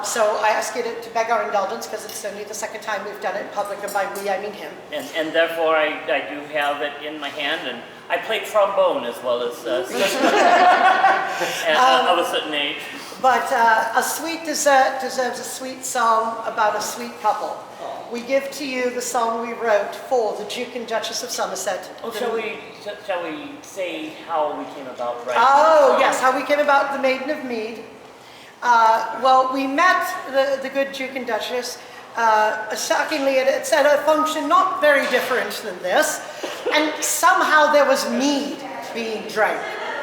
So I ask you to beg our indulgence because it's only the second time we've done it in public, and by we I mean him. And therefore I do have it in my hand, and I play trombone as well as of a certain age. But a sweet dessert deserves a sweet song about a sweet couple. We give to you the song we wrote for the Duke and Duchess of Somerset. Oh, shall we say how we came about writing? Oh, yes, how we came about the Maiden of Mead. Well, we met the good Duke and Duchess, shockingly, it's at a function not very different than this, and somehow there was mead being drank.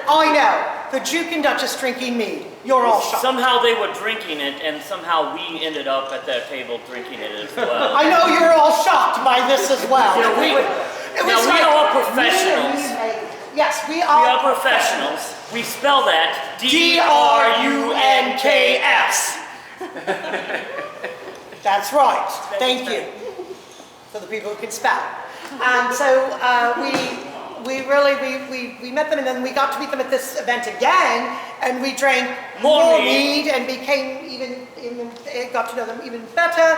I know, the Duke and Duchess drinking mead. You're all shocked. Somehow they were drinking it, and somehow we ended up at their table drinking it as well. I know you're all shocked by this as well. You know, we are professionals. Yes, we are. We are professionals. We spell that D-R-U-N-K-S. That's right. Thank you for the people who can spell. And so we met them, and then we got to meet them at this event again, and we drank more mead and became even got to know them even better,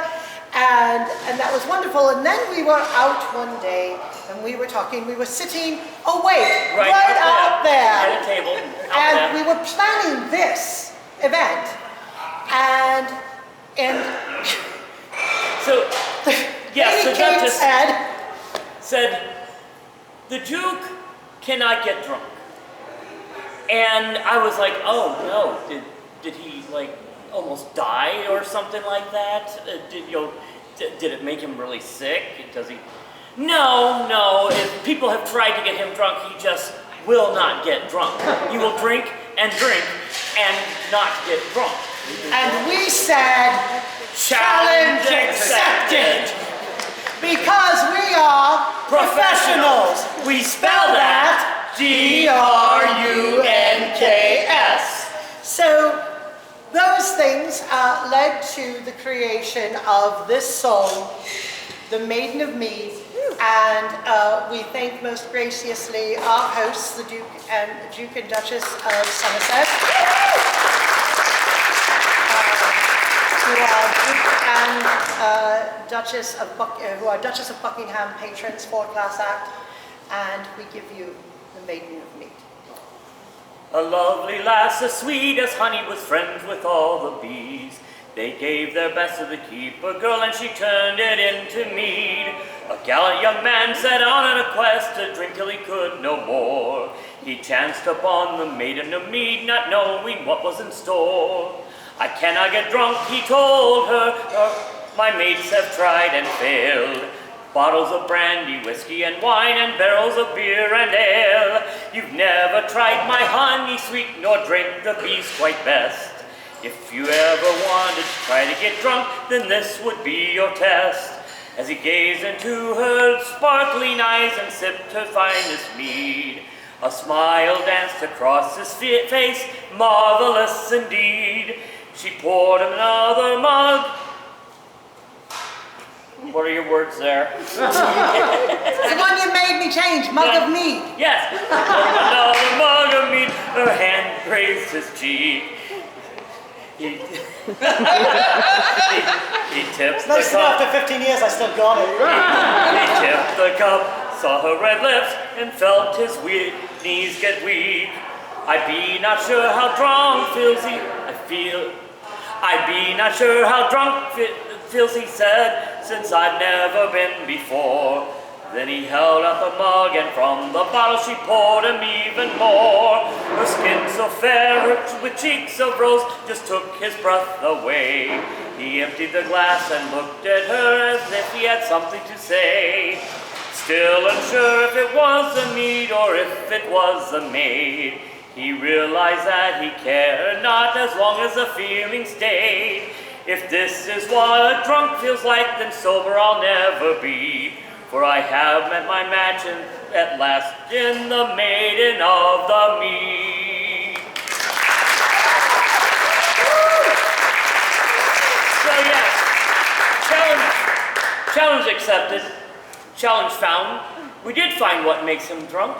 and that was wonderful. And then we were out one day, and we were talking. We were sitting right out there at a table, and we were planning this event, and so yes, the Duchess said, the Duke cannot get drunk. And I was like, oh no, did he like almost die or something like that? Did it make him really sick? Does he? No, if people have tried to get him drunk, he just will not get drunk. He will drink and not get drunk. And we said, challenge accepted! Because we are professionals. We spell that D-R-U-N-K-S. So those things led to the creation of this song, The Maiden of Mead, and we thank most graciously our hosts, the Duke and Duchess of Somerset, who are Duke and Duchess of Buckingham patrons for Class Act, and we give you The Maiden of Mead. A lovely lass, as sweet as honey, was friends with all the bees. They gave their best to keep a girl, and she turned it into mead. A gallant young man set on a quest to drink till he could no more. He chanced upon the Maiden of Mead, not knowing what was in store. I cannot get drunk, he told her, my mates have tried and failed. Bottles of brandy, whiskey and wine, and barrels of beer and ale. You've never tried my honey sweet, nor drank the bees quite best. If you ever wanted to try to get drunk, then this would be your test. As he gazed into her sparkling eyes and sipped her finest mead, a smile danced across his face, marvelous indeed. She poured him another mug. What are your words there? The one you made me change, mug of mead. Yes. Another mug of mead. Her hand grazed his cheek. He tipped the cup. After 15 years, I still got it. He tipped the cup, saw her red lips, and felt his knees get weak. I be not sure how drunk feels he. I be not sure how drunk feels he said, since I've never been before. Then he held out the mug, and from the bottle she poured him even more. Her skin so fair, with cheeks of rose, just took his breath away. He emptied the glass and looked at her as if he had something to say. Still unsure if it was a mead or if it was a maid, he realized that he cared not as long as the feeling stayed. If this is what a drunk feels like, then sober I'll never be. For I have met my match at last in the Maiden of the Mead. So yes, challenge accepted, challenge found. We did find what makes him drunk.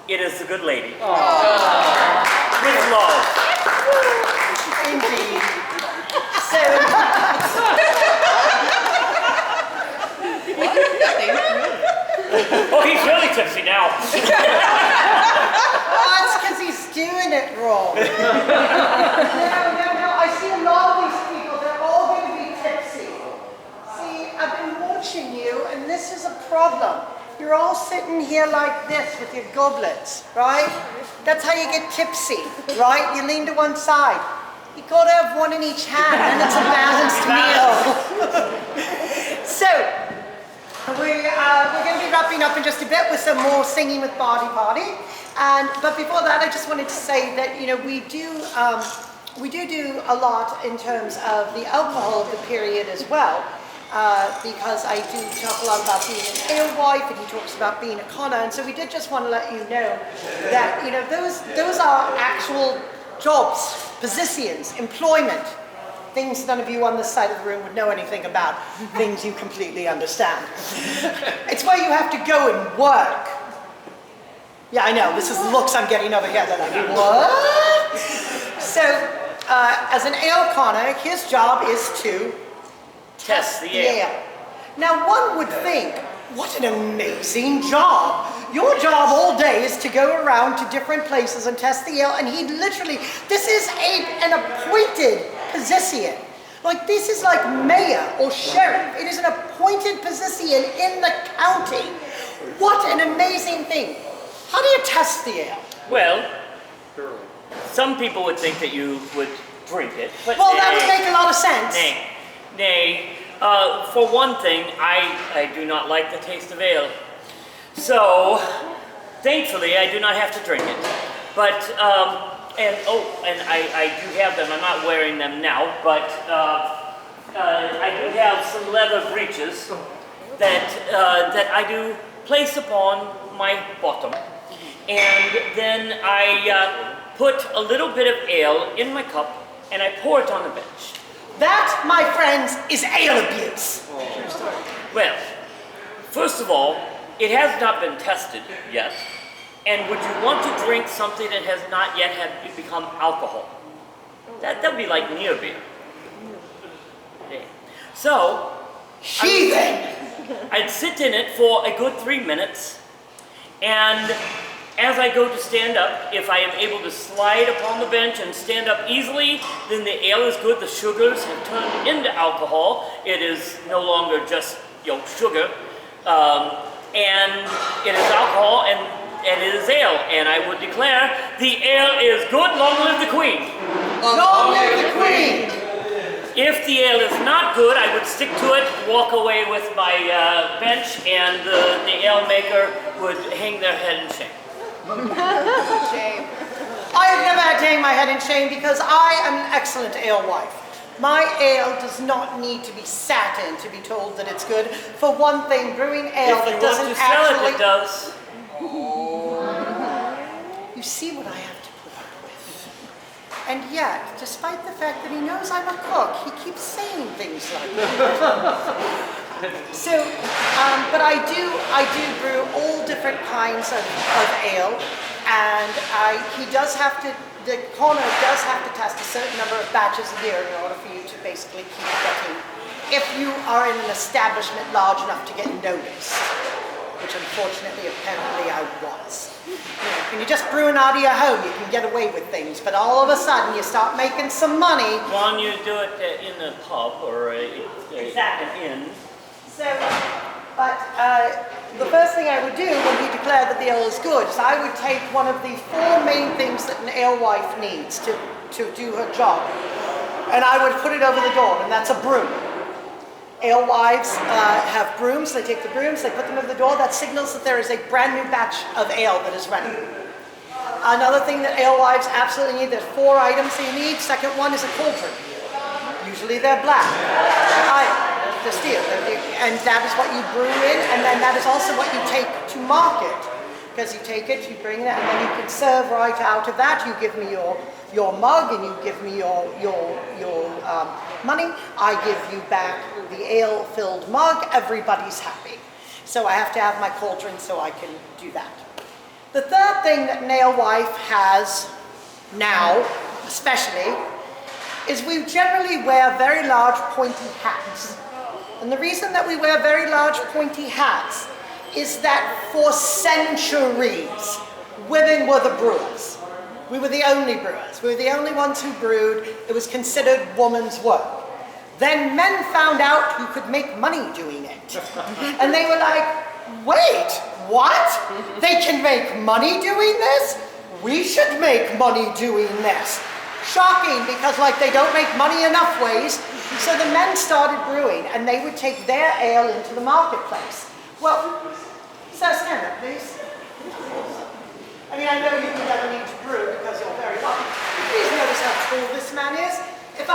It is the good lady. With love. Indeed. So he's really tipsy now. Oh, that's because he's doing it wrong. No, I see a lot of these people, they're all going to be tipsy. See, I've been watching you, and this is a problem. You're all sitting here like this with your goblets, right? That's how you get tipsy, right? You lean to one side. You gotta have one in each hand, and it's a balanced meal. So, we're going to be wrapping up in just a bit with some more singing with Barty Party. But before that, I just wanted to say that, you know, we do a lot in terms of the alcohol of the period as well. Because I do talk a lot about being an alewife, and he talks about being a conner, and so we did just want to let you know that, you know, those are actual jobs, positions, employment, things none of you on this side of the room would know anything about, things you completely understand. It's where you have to go and work. Yeah, I know, this is the looks I'm getting over here. They're like, what? So, as an ale conner, his job is to Test the ale. Now one would think, what an amazing job. Your job all day is to go around to different places and test the ale, and he literally, this is an appointed position. Like this is like mayor or sheriff. It is an appointed position in the county. What an amazing thing. How do you test the ale? Well, some people would think that you would drink it, but well, that would make a lot of sense. Nay, for one thing, I do not like the taste of ale. So, thankfully, I do not have to drink it. But, and I do have them. I'm not wearing them now, but I do have some leather breeches that I do place upon my bottom. And then I put a little bit of ale in my cup, and I pour it on the bench. That, my friends, is ale abuse. Well, first of all, it has not been tested yet. And would you want to drink something that has not yet become alcohol? That would be like near beer. Okay. So, I'd sit in it for a good 3 minutes, and as I go to stand up, if I am able to slide upon the bench and stand up easily, then the ale is good. The sugars have turned into alcohol. It is no longer just, sugar. And it is alcohol, and it is ale. And I would declare the ale is good. Long live the Queen. Long live the Queen. If the ale is not good, I would stick to it, walk away with my bench, and the ale maker would hang their head in shame. Shame. I have never had to hang my head in shame because I am an excellent alewife. My ale does not need to be sat in to be told that it's good. For one thing, brewing ale that doesn't actually... It does. You see what I have to put up with. And yet, despite the fact that he knows I'm a cook, he keeps saying things like that. So, but I do brew all different kinds of ale, and the corner does have to test a certain number of batches a year in order for you to basically keep getting, if you are in an establishment large enough to get noticed, which unfortunately apparently I was. When you just brew an out of your home, you can get away with things, but all of a sudden you start making some money. When you do it in a pub or an inn. So, but the first thing I would do when we declare that the ale is good is I would take one of the 4 main things that an alewife needs to do her job, and I would put it over the door, and that's a broom. Alewives have brooms. They take the brooms, they put them over the door. That signals that there is a brand new batch of ale that is ready. Another thing that alewives absolutely need, there's 4 items they need. Second one is a cauldron. Usually they're black. The steel, and that is what you brew in, and then that is also what you take to market, because you take it, you bring it, and then you can serve right out of that. You give me your mug, and you give me your money. I give you back the ale-filled mug. Everybody's happy. So I have to have my cauldron so I can do that. The third thing that an alewife has now, especially, is we generally wear very large pointy hats. And the reason that we wear very large pointy hats is that for centuries, women were the brewers. We were the only brewers. We were the only ones who brewed. It was considered woman's work. Then men found out you could make money doing it. And they were like, wait, what? They can make money doing this? We should make money doing this. Shocking, because like they don't make money enough ways. So the men started brewing, and they would take their ale into the marketplace. Well, so stand up, please. I mean, I know you never need to brew because you're very lucky. Please notice how tall this man is. If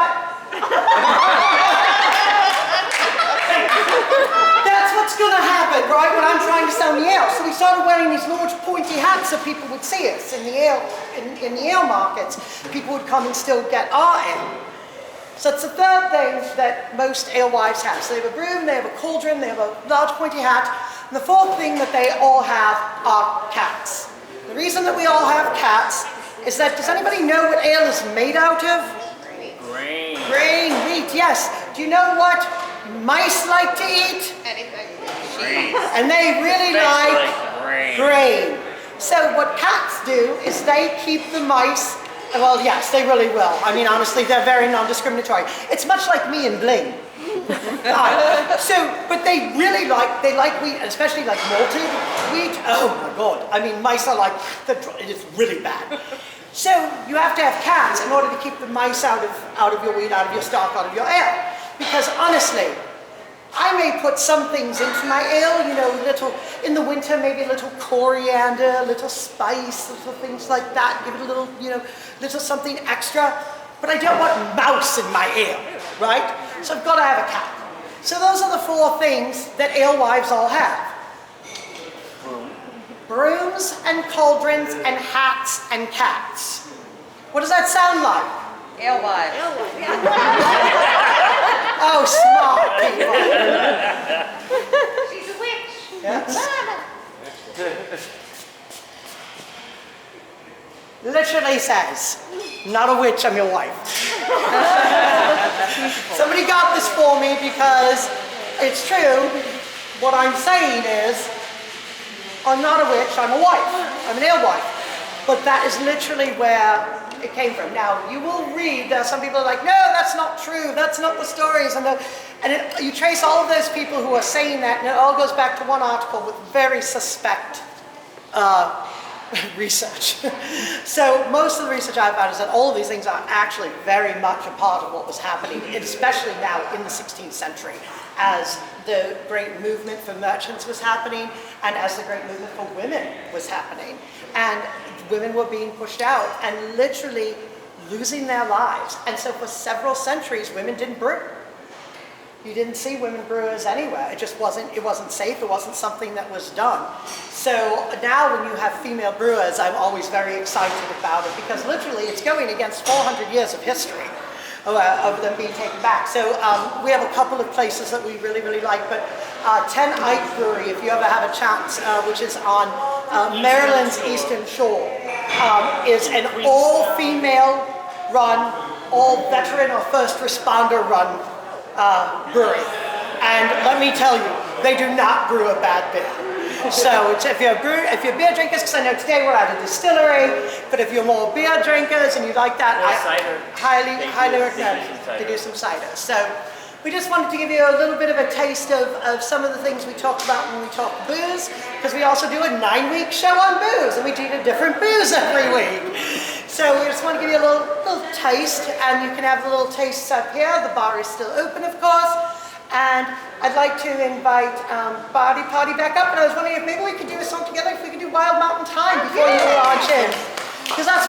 That's what's going to happen, right, when I'm trying to sell the ale. So we started wearing these large pointy hats so people would see us in the ale markets. People would come and still get our ale. So it's the third thing that most alewives have. So they have a broom, they have a cauldron, they have a large pointy hat. And the fourth thing that they all have are cats. The reason that we all have cats is that, does anybody know what ale is made out of? Grain. Grain, wheat, yes. Do you know what mice like to eat? Anything. Grain. And they really like grain. So what cats do is they keep the mice, well, yes, they really will. I mean, honestly, they're very non-discriminatory. It's much like me and Bling. But they really like wheat, especially like malted wheat. Oh my God. I mean, mice are like, it is really bad. So you have to have cats in order to keep the mice out of your wheat, out of your stock, out of your ale. Because honestly, I may put some things into my ale, you know, little, in the winter, maybe a little coriander, a little spice, little things like that, give it a little, you know, little something extra. But I don't want mouse in my ale, right? So I've got to have a cat. So those are the four things that alewives all have. Brooms and cauldrons and hats and cats. What does that sound like? Alewives. Oh, smart people. She's a witch. Yes. Literally says, not a witch, I'm your wife. Somebody got this for me because it's true. What I'm saying is, I'm not a witch, I'm a wife. I'm an alewife. But that is literally where it came from. Now, you will read, some people are like, no, that's not true, that's not the stories. You trace all of those people who are saying that, and it all goes back to one article with very suspect research. So most of the research I've found is that all of these things are actually very much a part of what was happening, especially now in the 16th century, as the great movement for merchants was happening, and as the great movement for women was happening. And women were being pushed out and literally losing their lives. And so for several centuries, women didn't brew. You didn't see women brewers anywhere. It wasn't safe, it wasn't something that was done. So now when you have female brewers, I'm always very excited about it, because literally it's going against 400 years of history of them being taken back. So we have a couple of places that we really, really like, but Ten Eyck Brewery, if you ever have a chance, which is on Maryland's Eastern Shore, is an all-female run, all veteran or first responder run brewery. And let me tell you, they do not brew a bad beer. So if you're beer drinkers, because I know today we're at a distillery, but if you're more beer drinkers and you like that, I highly recommend to do some cider. So we just wanted to give you a little bit of a taste of some of the things we talked about when we talk booze, because we also do a 9-week show on booze, and we do a different booze every week. So we just want to give you a little taste, and you can have the little tastes up here. The bar is still open, of course. And I'd like to invite Body Party back up, and I was wondering if maybe we could do a song together, if we could do Wild Mountain Time before you launch in. Because that's